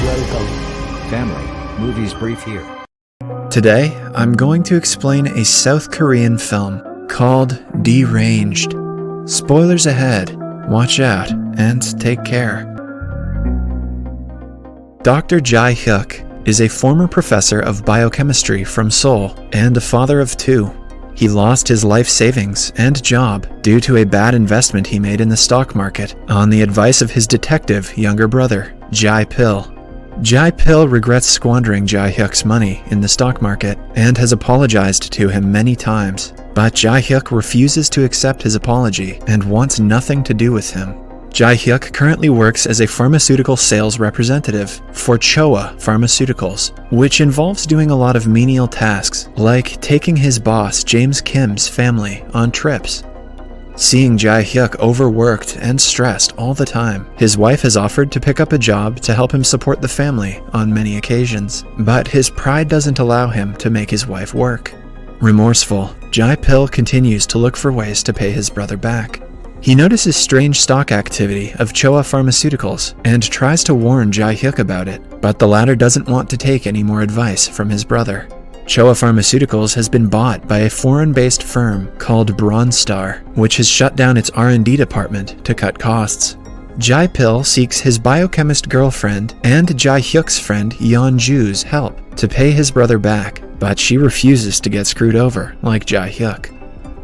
Welcome, family. Movies Brief here. Today, I'm going to explain a South Korean film called Deranged. Spoilers ahead, watch out, and take care. Dr. Jae-hyuk is a former professor of biochemistry from Seoul and a father of two. He lost his life savings and job due to a bad investment he made in the stock market on the advice of his detective younger brother, Jae-pil. Jae-pil regrets squandering Jae-hyuk's money in the stock market and has apologized to him many times, but Jae-hyuk refuses to accept his apology and wants nothing to do with him. Jae-hyuk currently works as a pharmaceutical sales representative for Choa Pharmaceuticals, which involves doing a lot of menial tasks like taking his boss James Kim's family on trips. Seeing Jae-hyuk overworked and stressed all the time, his wife has offered to pick up a job to help him support the family on many occasions, but his pride doesn't allow him to make his wife work. Remorseful, Jae-pil continues to look for ways to pay his brother back. He notices strange stock activity of Choa Pharmaceuticals and tries to warn Jae-hyuk about it, but the latter doesn't want to take any more advice from his brother. Choa Pharmaceuticals has been bought by a foreign-based firm called Bronstar, which has shut down its R&D department to cut costs. Jae-pil seeks his biochemist girlfriend and Jae-hyuk's friend Yeonju's help to pay his brother back, but she refuses to get screwed over like Jae-hyuk.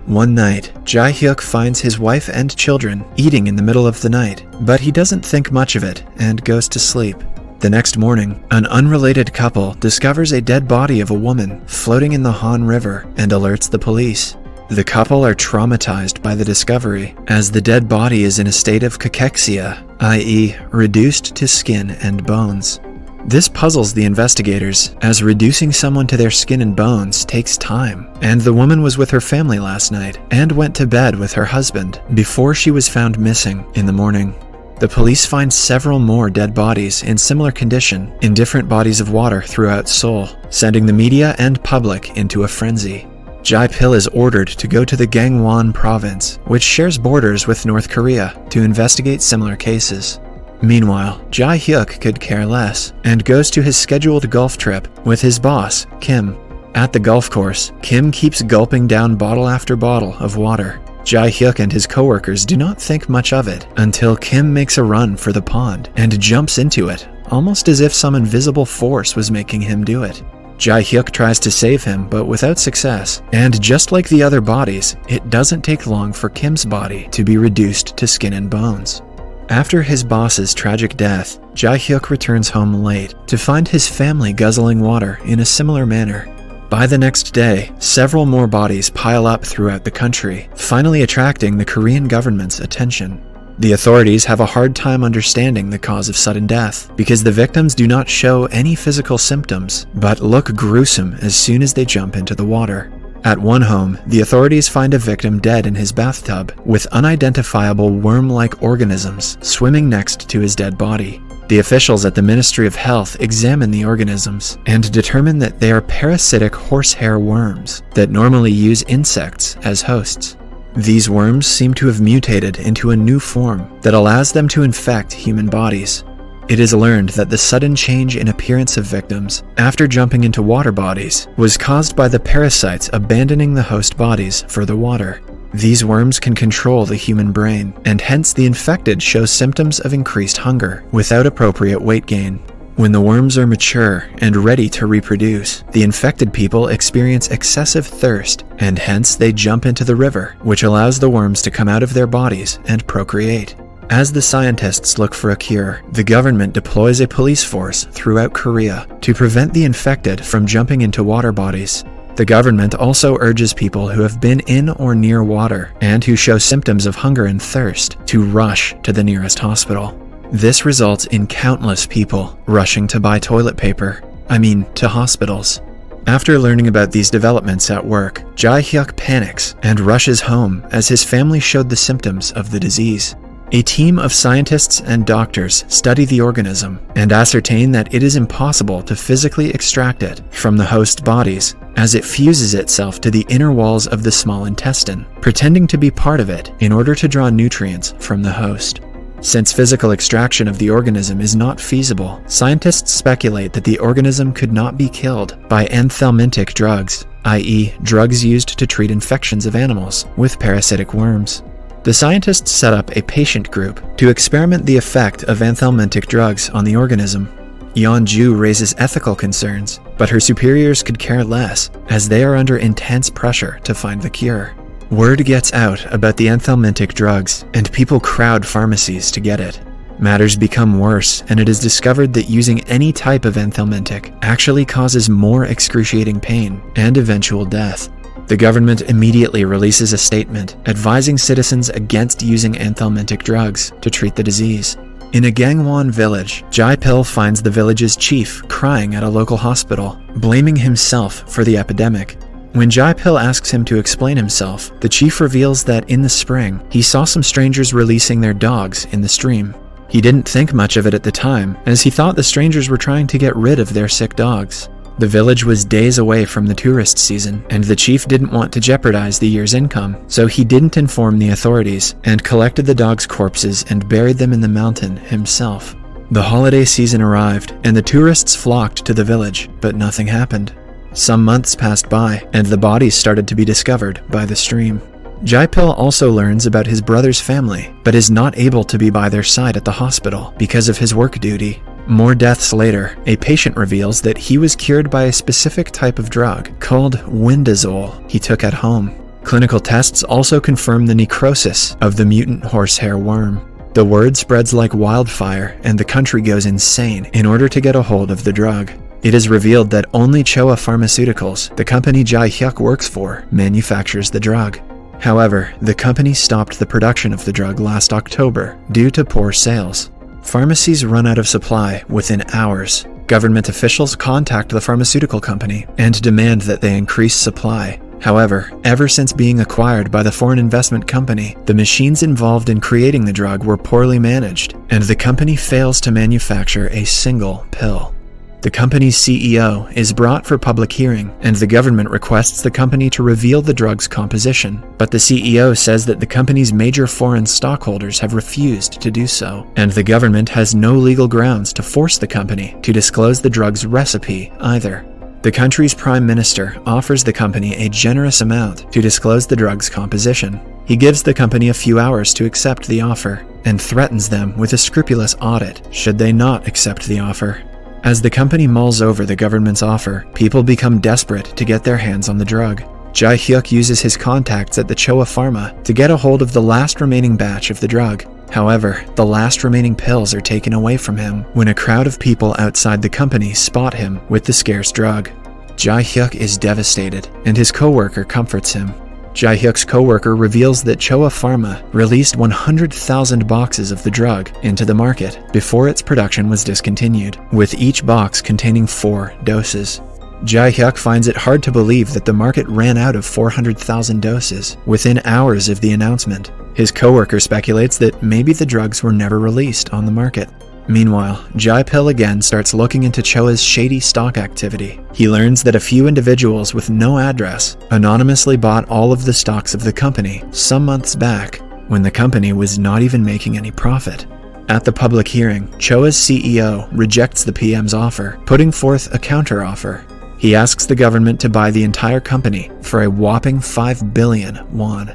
One night, Jae-hyuk finds his wife and children eating in the middle of the night, but he doesn't think much of it and goes to sleep. The next morning, an unrelated couple discovers a dead body of a woman floating in the Han River and alerts the police. The couple are traumatized by the discovery, as the dead body is in a state of cachexia, i.e., reduced to skin and bones. This puzzles the investigators, as reducing someone to their skin and bones takes time, and the woman was with her family last night and went to bed with her husband before she was found missing in the morning. The police find several more dead bodies in similar condition in different bodies of water throughout Seoul, sending the media and public into a frenzy. Jae-pil is ordered to go to the Gangwon province, which shares borders with North Korea, to investigate similar cases. Meanwhile, Jae-hyuk could care less and goes to his scheduled golf trip with his boss, Kim. At the golf course, Kim keeps gulping down bottle after bottle of water. Jae-hyuk and his coworkers do not think much of it until Kim makes a run for the pond and jumps into it, almost as if some invisible force was making him do it. Jae-hyuk tries to save him, but without success, and just like the other bodies, it doesn't take long for Kim's body to be reduced to skin and bones. After his boss's tragic death, Jae-hyuk returns home late to find his family guzzling water in a similar manner. By the next day, several more bodies pile up throughout the country, finally attracting the Korean government's attention. The authorities have a hard time understanding the cause of sudden death because the victims do not show any physical symptoms, but look gruesome as soon as they jump into the water. At one home, the authorities find a victim dead in his bathtub with unidentifiable worm-like organisms swimming next to his dead body. The officials at the Ministry of Health examine the organisms and determine that they are parasitic horsehair worms that normally use insects as hosts. These worms seem to have mutated into a new form that allows them to infect human bodies. It is learned that the sudden change in appearance of victims after jumping into water bodies was caused by the parasites abandoning the host bodies for the water. These worms can control the human brain, and hence the infected show symptoms of increased hunger without appropriate weight gain. When the worms are mature and ready to reproduce, the infected people experience excessive thirst, and hence they jump into the river, which allows the worms to come out of their bodies and procreate. As the scientists look for a cure, the government deploys a police force throughout Korea to prevent the infected from jumping into water bodies. The government also urges people who have been in or near water and who show symptoms of hunger and thirst to rush to the nearest hospital. This results in countless people rushing to buy toilet paper, to hospitals. After learning about these developments at work, Jae-hyuk panics and rushes home as his family showed the symptoms of the disease. A team of scientists and doctors study the organism and ascertain that it is impossible to physically extract it from the host bodies, as it fuses itself to the inner walls of the small intestine, pretending to be part of it in order to draw nutrients from the host. Since physical extraction of the organism is not feasible, scientists speculate that the organism could not be killed by anthelmintic drugs, i.e., drugs used to treat infections of animals with parasitic worms. The scientists set up a patient group to experiment the effect of anthelmintic drugs on the organism. Yeon-ju raises ethical concerns, but her superiors could care less, as they are under intense pressure to find the cure. Word gets out about the anthelmintic drugs, and people crowd pharmacies to get it. Matters become worse, and it is discovered that using any type of anthelmintic actually causes more excruciating pain and eventual death. The government immediately releases a statement advising citizens against using anthelmintic drugs to treat the disease. In a Gangwon village, Jae-pil finds the village's chief crying at a local hospital, blaming himself for the epidemic. When Jae-pil asks him to explain himself, the chief reveals that in the spring, he saw some strangers releasing their dogs in the stream. He didn't think much of it at the time, as he thought the strangers were trying to get rid of their sick dogs. The village was days away from the tourist season, and the chief didn't want to jeopardize the year's income, so he didn't inform the authorities and collected the dogs' corpses and buried them in the mountain himself. The holiday season arrived, and the tourists flocked to the village, but nothing happened. Some months passed by, and the bodies started to be discovered by the stream. Jae-pil also learns about his brother's family, but is not able to be by their side at the hospital because of his work duty. More deaths later, a patient reveals that he was cured by a specific type of drug called windazole he took at home. Clinical tests also confirm the necrosis of the mutant horsehair worm. The word spreads like wildfire, and the country goes insane in order to get a hold of the drug. It is revealed that only Choa Pharmaceuticals, the company Jae-hyuk works for, manufactures the drug. However, the company stopped the production of the drug last October due to poor sales. Pharmacies run out of supply within hours. Government officials contact the pharmaceutical company and demand that they increase supply. However, ever since being acquired by the foreign investment company, the machines involved in creating the drug were poorly managed, and the company fails to manufacture a single pill. The company's CEO is brought for public hearing, and the government requests the company to reveal the drug's composition. But the CEO says that the company's major foreign stockholders have refused to do so, and the government has no legal grounds to force the company to disclose the drug's recipe either. The country's prime minister offers the company a generous amount to disclose the drug's composition. He gives the company a few hours to accept the offer, and threatens them with a scrupulous audit should they not accept the offer. As the company mulls over the government's offer, people become desperate to get their hands on the drug. Jae-hyuk uses his contacts at the Choa Pharma to get a hold of the last remaining batch of the drug. However, the last remaining pills are taken away from him when a crowd of people outside the company spot him with the scarce drug. Jae-hyuk is devastated, and his co-worker comforts him. Jae-hyuk's co-worker reveals that Choa Pharma released 100,000 boxes of the drug into the market before its production was discontinued, with each box containing 4 doses. Jae-hyuk finds it hard to believe that the market ran out of 400,000 doses within hours of the announcement. His co-worker speculates that maybe the drugs were never released on the market. Meanwhile, Jae-pil again starts looking into Choa's shady stock activity. He learns that a few individuals with no address anonymously bought all of the stocks of the company some months back, when the company was not even making any profit. At the public hearing, Choa's CEO rejects the PM's offer, putting forth a counter-offer. He asks the government to buy the entire company for a whopping 5 billion won.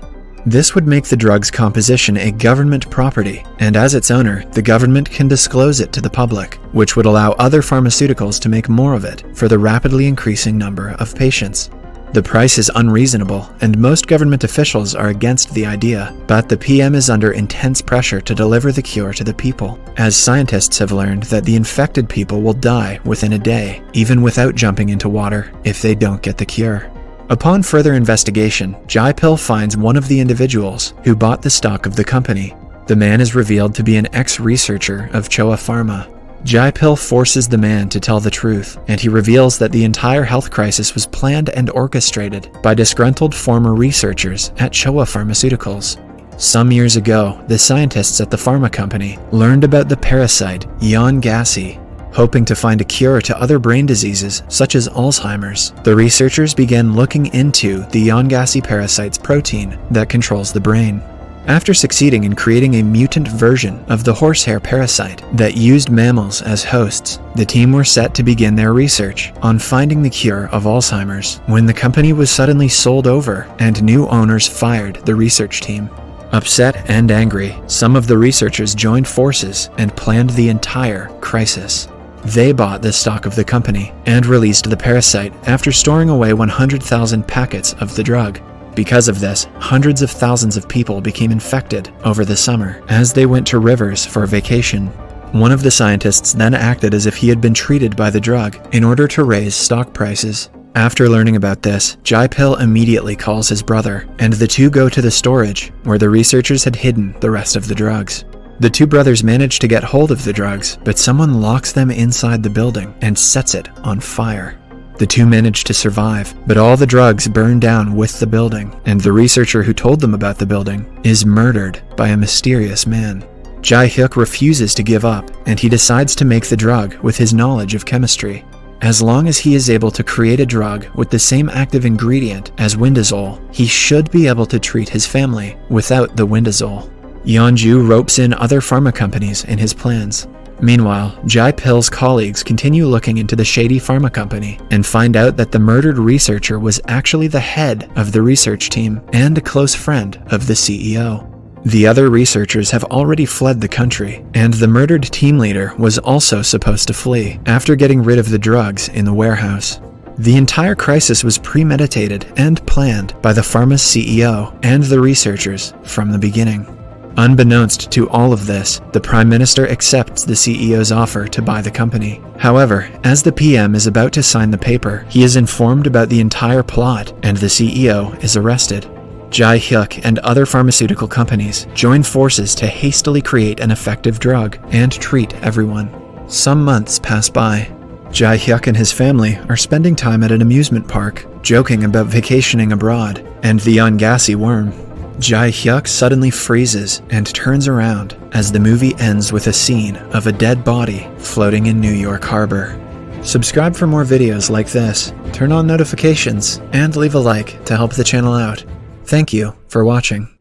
This would make the drug's composition a government property, and as its owner, the government can disclose it to the public, which would allow other pharmaceuticals to make more of it for the rapidly increasing number of patients. The price is unreasonable, and most government officials are against the idea, but the PM is under intense pressure to deliver the cure to the people, as scientists have learned that the infected people will die within a day, even without jumping into water, if they don't get the cure. Upon further investigation, Jae-pil finds one of the individuals who bought the stock of the company. The man is revealed to be an ex-researcher of Choa Pharma. Jae-pil forces the man to tell the truth, and he reveals that the entire health crisis was planned and orchestrated by disgruntled former researchers at Choa Pharmaceuticals. Some years ago, the scientists at the pharma company learned about the parasite Yeon-gassy. Hoping to find a cure to other brain diseases, such as Alzheimer's, the researchers began looking into the Yeon-gassy parasite's protein that controls the brain. After succeeding in creating a mutant version of the horsehair parasite that used mammals as hosts, the team were set to begin their research on finding the cure of Alzheimer's when the company was suddenly sold over and new owners fired the research team. Upset and angry, some of the researchers joined forces and planned the entire crisis. They bought the stock of the company and released the parasite after storing away 100,000 packets of the drug. Because of this, hundreds of thousands of people became infected over the summer as they went to rivers for vacation. One of the scientists then acted as if he had been treated by the drug in order to raise stock prices. After learning about this, Jae-hyuk immediately calls his brother, and the two go to the storage where the researchers had hidden the rest of the drugs. The two brothers manage to get hold of the drugs, but someone locks them inside the building and sets it on fire. The two manage to survive, but all the drugs burn down with the building, and the researcher who told them about the building is murdered by a mysterious man. Jae-hyuk refuses to give up, and he decides to make the drug with his knowledge of chemistry. As long as he is able to create a drug with the same active ingredient as windazole, he should be able to treat his family without the windazole. Yeonju ropes in other pharma companies in his plans. Meanwhile, Jae-pill's colleagues continue looking into the shady pharma company and find out that the murdered researcher was actually the head of the research team and a close friend of the CEO. The other researchers have already fled the country, and the murdered team leader was also supposed to flee after getting rid of the drugs in the warehouse. The entire crisis was premeditated and planned by the pharma's CEO and the researchers from the beginning. Unbeknownst to all of this, the Prime Minister accepts the CEO's offer to buy the company. However, as the PM is about to sign the paper, he is informed about the entire plot and the CEO is arrested. Jae-hyuk and other pharmaceutical companies join forces to hastily create an effective drug and treat everyone. Some months pass by. Jae-hyuk and his family are spending time at an amusement park, joking about vacationing abroad and the ungassy worm. Jae-hyuk suddenly freezes and turns around as the movie ends with a scene of a dead body floating in New York Harbor. Subscribe for more videos like this, turn on notifications, and leave a like to help the channel out. Thank you for watching.